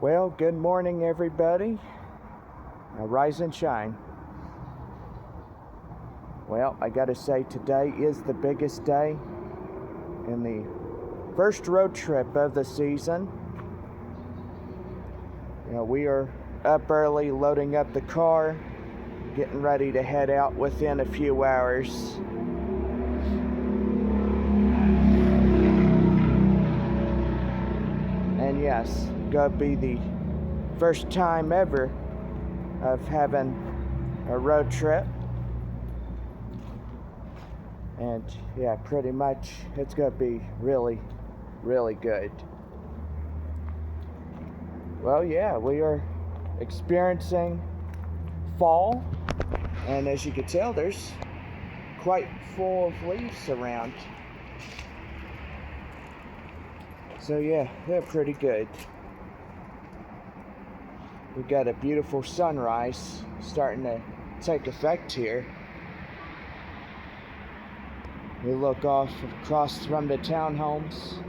Well, good morning, everybody. Now, rise and shine. Well, I gotta say, today is the biggest day in the first road trip of the season. We are up early, loading up the car, getting ready to head out within a few hours. And yes, gonna be the first time ever of having a road trip. And yeah, pretty much it's gonna be really, really good. Well, yeah, we are experiencing fall, and as you can tell, there's quite full of leaves around. So yeah, they're pretty good. We've got a beautiful sunrise starting to take effect here. We look off across from the townhomes.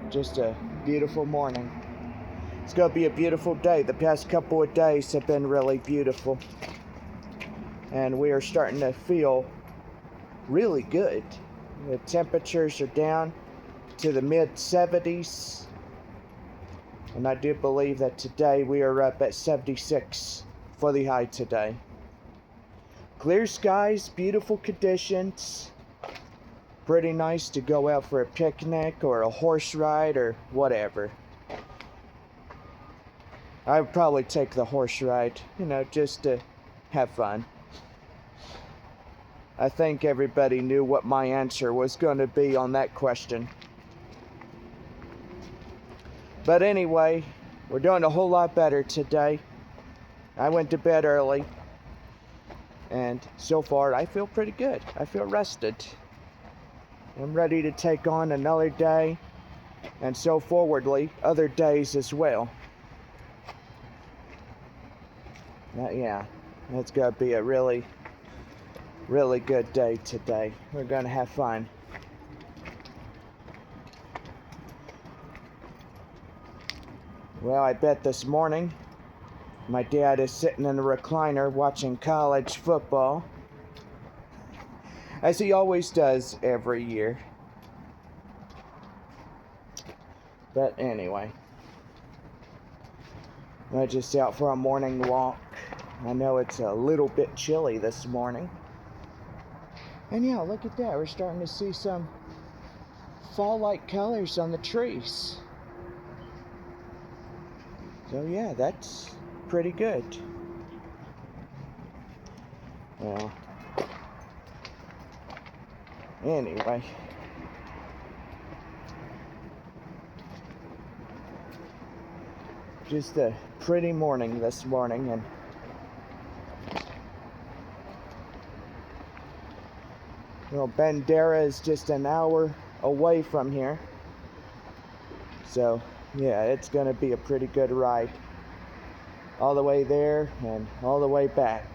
Just a beautiful morning. It's gonna be a beautiful day. The past couple of days have been really beautiful. And we are starting to feel really good. The temperatures are down to the mid-70s. And I do believe that today we are up at 76 for the high today. Clear skies, beautiful conditions. Pretty nice to go out for a picnic or a horse ride or whatever. I would probably take the horse ride, just to have fun. I think everybody knew what my answer was going to be on that question. But anyway, we're doing a whole lot better today. I went to bed early, and so far I feel pretty good. I feel rested. I'm ready to take on another day, and so forwardly, other days as well. Yeah, it's going to be a really, really good day today. We're going to have fun. Well, I bet this morning my dad is sitting in a recliner watching college football, as he always does every year. But anyway, I'm just out for a morning walk. I know it's a little bit chilly this morning. And yeah, look at that. We're starting to see some fall-like colors on the trees. So yeah, that's pretty good. Well, anyway. Just a pretty morning this morning, and Bandera is just an hour away from here. So yeah, it's gonna be a pretty good ride. All the way there and all the way back.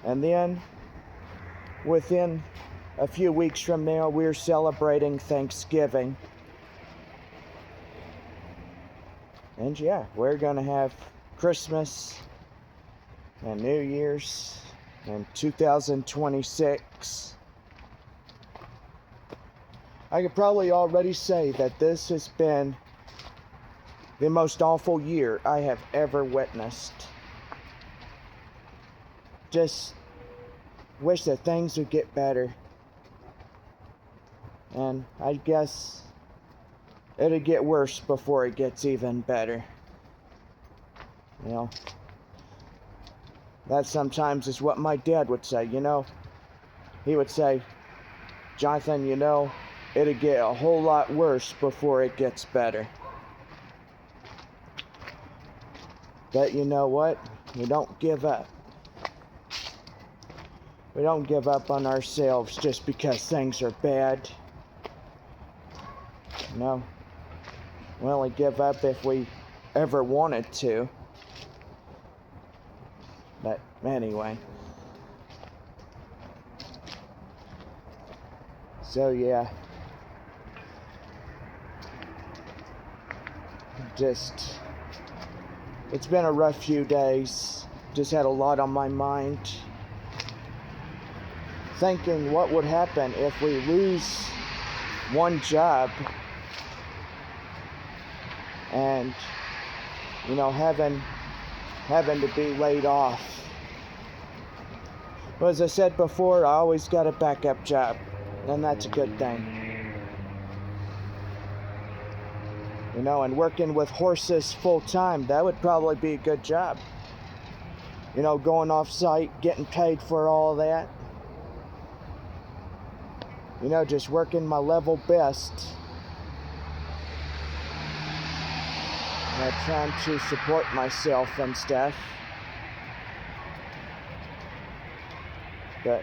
And then, within a few weeks from now, we're celebrating Thanksgiving. And yeah, we're gonna have Christmas and New Year's and 2026. I could probably already say that this has been the most awful year I have ever witnessed. Just wish that things would get better. And I guess it'll get worse before it gets even better. That sometimes is what my dad would say, He would say, Jonathan, it'll get a whole lot worse before it gets better. But you know what? We don't give up. We don't give up on ourselves just because things are bad. No. We only give up if we ever wanted to. But anyway. So yeah, just, it's been a rough few days. Just had a lot on my mind. Thinking what would happen if we lose one job and, you know, having to be laid off. But as I said before, I always got a backup job, and that's a good thing. You know, and working with horses full time, that would probably be a good job. You know, going off site, getting paid for all that. You know, just working my level best. Trying to support myself and stuff. But,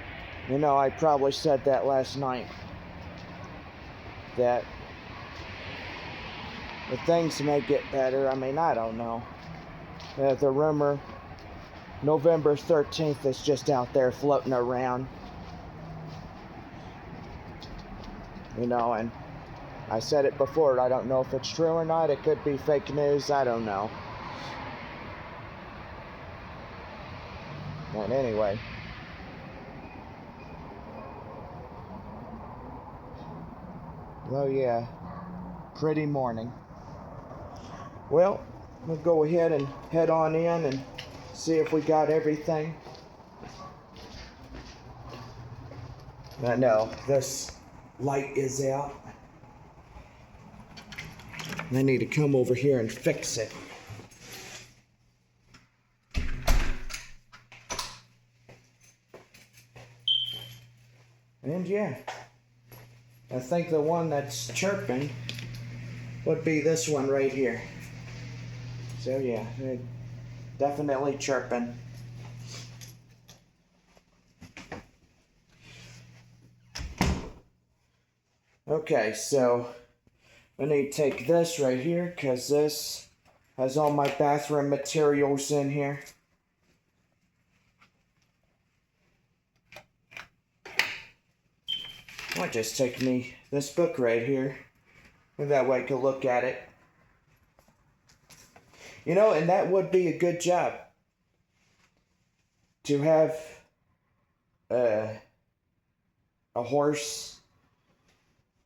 you know, I probably said that last night. That the things may get better. I mean, I don't know. The rumor, November 13th is just out there floating around. You know, and I said it before, I don't know if it's true or not. It could be fake news, I don't know. But anyway. Well, yeah, pretty morning. Well, we'll go ahead and head on in and see if we got everything. I know, this light is out. I need to come over here and fix it. And yeah, I think the one that's chirping would be this one right here. So yeah, definitely chirping. Okay, so I need to take this right here because this has all my bathroom materials in here. Might just take me this book right here, and that way I can look at it. You know, and that would be a good job to have a horse.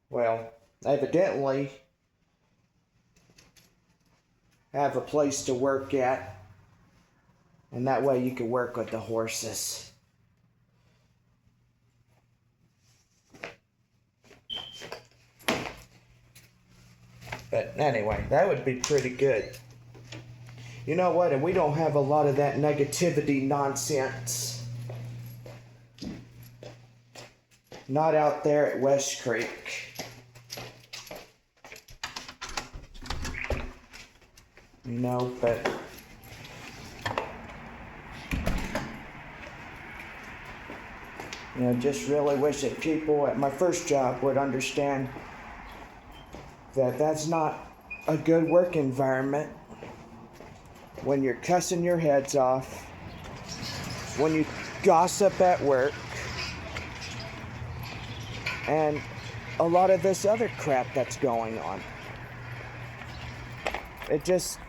Well, evidently have a place to work at, and that way you can work with the horses. But anyway, that would be pretty good. You know what? And we don't have a lot of that negativity nonsense. Not out there at West Creek. You know, but you know, just really wish that people at my first job would understand that that's not a good work environment. When you're cussing your heads off, when you gossip at work, and a lot of this other crap that's going on. It just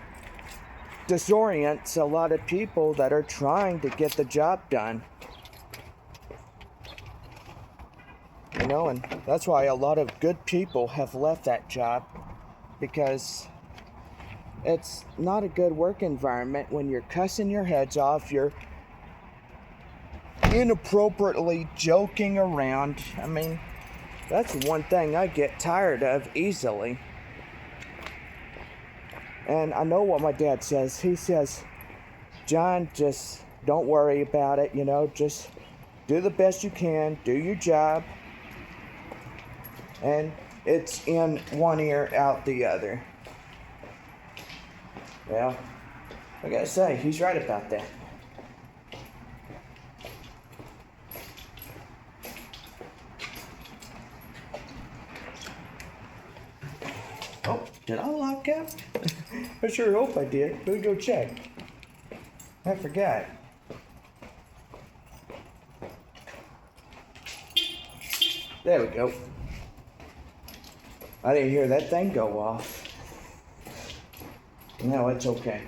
disorients a lot of people that are trying to get the job done. You know, and that's why a lot of good people have left that job, because it's not a good work environment when you're cussing your heads off, you're inappropriately joking around. I mean, that's one thing I get tired of easily. And I know what my dad says. He says, John, just don't worry about it, you know, just do the best you can, do your job. And it's in one ear, out the other. Well, I gotta say, he's right about that. Oh, did I lock up? I sure hope I did. Let me go check. I forgot. There we go. I didn't hear that thing go off. No, it's okay.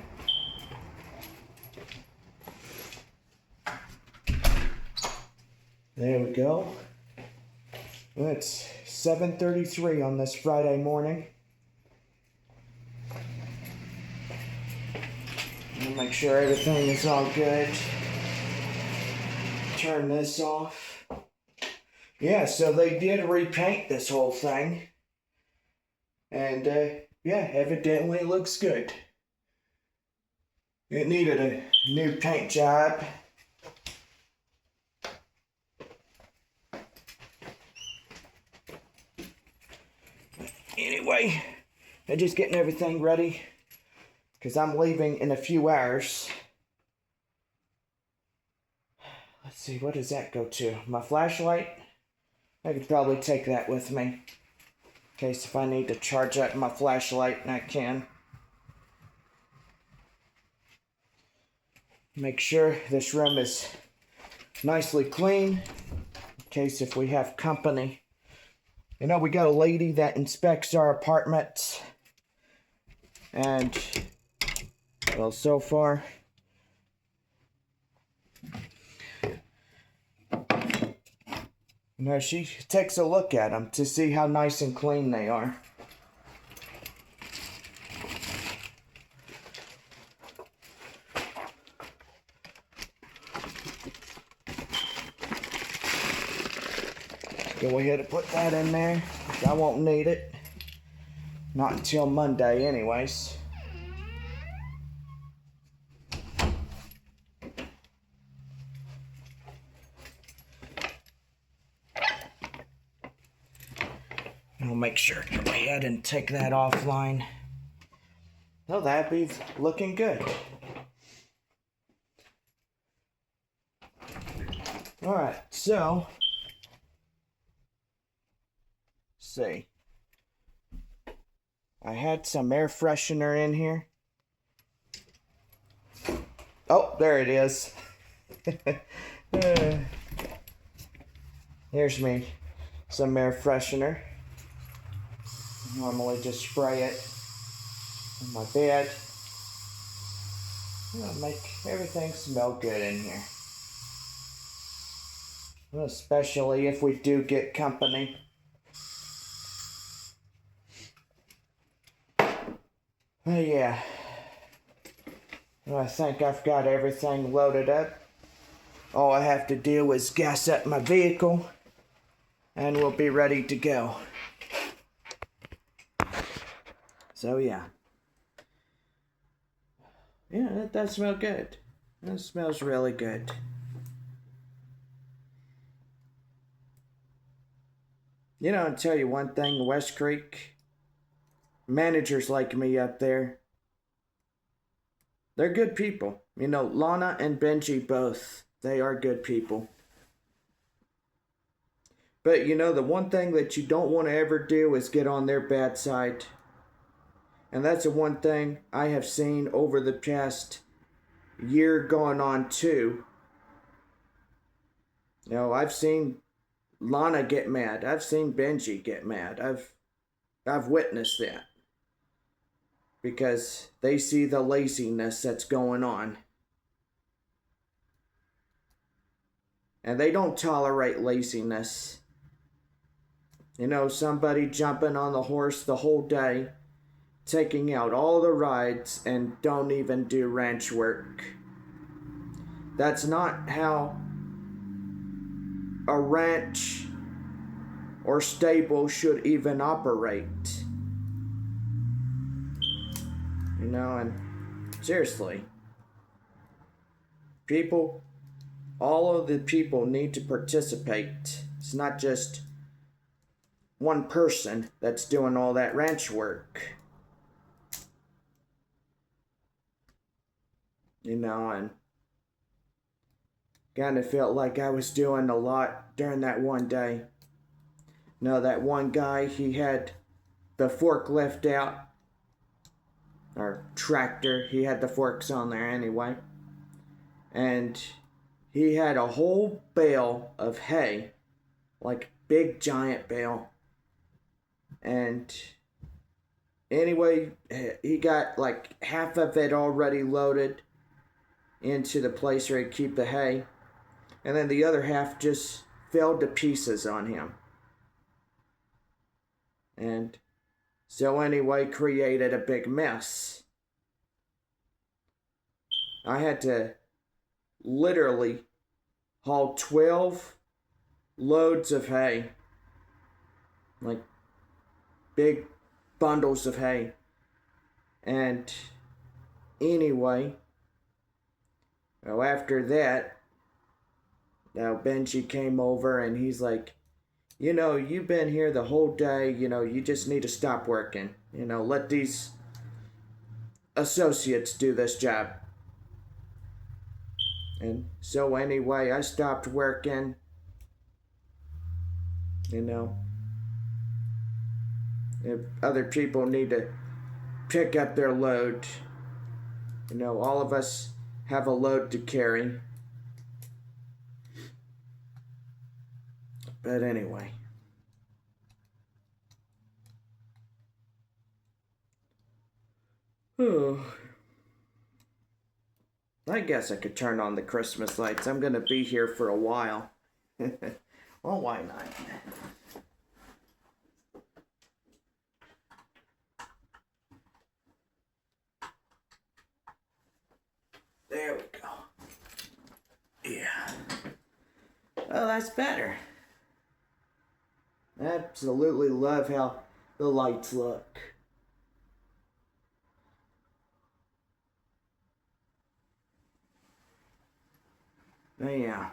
There we go. It's 7:33 on this Friday morning. I'll make sure everything is all good. Turn this off. Yeah, so they did repaint this whole thing. And, yeah, evidently it looks good. It needed a new paint job. Anyway, I'm just getting everything ready because I'm leaving in a few hours. Let's see, what does that go to? My flashlight? I could probably take that with me in case if I need to charge up my flashlight, I can. Make sure this room is nicely clean in case if we have company. You know, we got a lady that inspects our apartments, and, well, so far, you know, she takes a look at them to see how nice and clean they are. Go ahead and put that in there. I won't need it. Not until Monday anyways. I'll make sure to go ahead and take that offline. Oh, that'd be looking good. Alright, so see. I had some air freshener in here. Oh, there it is. Here's me some air freshener. Normally just spray it on my bed. It'll make everything smell good in here. Especially if we do get company. But yeah, I think I've got everything loaded up. All I have to do is gas up my vehicle and we'll be ready to go. So yeah. Yeah, that does smell good. That smells really good. You know, I'll tell you one thing, West Creek, managers like me up there, they're good people. You know, Lana and Benji both, they are good people. But you know, the one thing that you don't want to ever do is get on their bad side. And that's the one thing I have seen over the past year going on too. You know, I've seen Lana get mad. I've seen Benji get mad. I've witnessed that. Because they see the laziness that's going on. And they don't tolerate laziness. You know, somebody jumping on the horse the whole day, taking out all the rides, and don't even do ranch work. That's not how a ranch or stable should even operate. You know, and seriously, people, all of the people need to participate. It's not just one person that's doing all that ranch work. You know, and kind of felt like I was doing a lot during that one day. You know, that one guy, he had the forklift out. Or tractor, he had the forks on there anyway. And he had a whole bale of hay, like big giant bale. And anyway, he got like half of it already loaded into the place where he'd keep the hay. And then the other half just fell to pieces on him. And so anyway, created a big mess. I had to literally haul 12 loads of hay, like big bundles of hay. And anyway, well, after that, now Benji came over and he's like, you've been here the whole day, you just need to stop working. Let these associates do this job. And so anyway, I stopped working. If other people need to pick up their load, all of us have a load to carry. But anyway. I guess I could turn on the Christmas lights. I'm going to be here for a while. Well, why not? There we go. Yeah. Well, that's better. I absolutely love how the lights look. But yeah.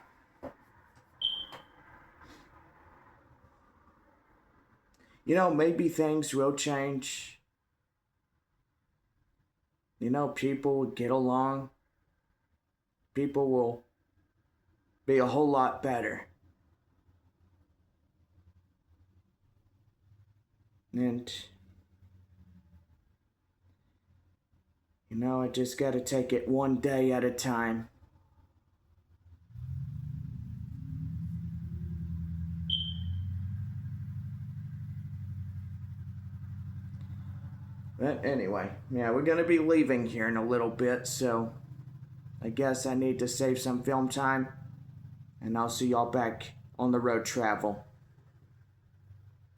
Maybe things will change. People will get along. People will be a whole lot better. And, I just gotta take it one day at a time. But anyway, yeah, we're gonna be leaving here in a little bit, so I guess I need to save some film time, and I'll see y'all back on the road travel.